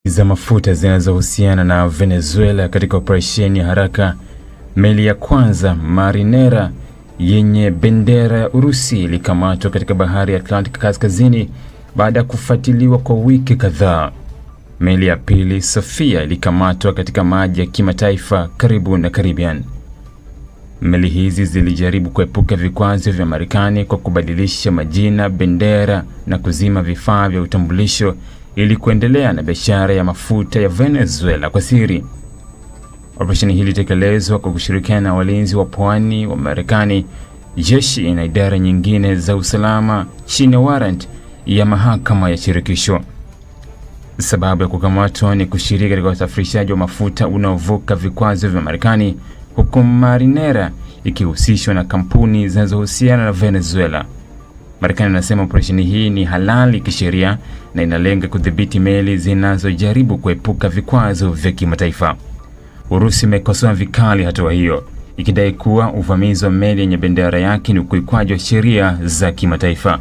za mafuta zinazohusiana na Venezuela katika operesheni ya haraka. Meli ya kwanza Marinera yenye bendera ya Urusi ilikamatwa katika bahari ya Atlantic kaskazini baada ya kufuatiliwa kwa wiki kadhaa. Meli ya pili Sofia ilikamatwa katika maji ya kimataifa karibu na Caribbean. Meli hizi zilijaribu kuepuka vikwazo vya Marekani kwa kubadilisha majina, bendera na kuzima vifaa vya utambulisho ili kuendelea na biashara ya mafuta ya Venezuela kwa siri. Operesheni hii ilitekelezwa kwa kushirikiana na walinzi wa pwani wa Marekani, jeshi na idara nyingine za usalama chini ya warrant ya mahakama ya shirikisho. Sababu ya kukamatwa ni kushiriki katika usafirishaji wa mafuta unaovuka vikwazo vya Marekani, huku Marinera ikihusishwa na kampuni zinazohusiana na Venezuela. Marekani inasema operesheni hii ni halali kisheria na inalenga kudhibiti meli zinazojaribu kuepuka vikwazo vya kimataifa. Urusi imekosoa vikali hatua hiyo, ikidai kuwa uvamizi wa meli yenye bendera yake ni ukiukwaji wa sheria za kimataifa.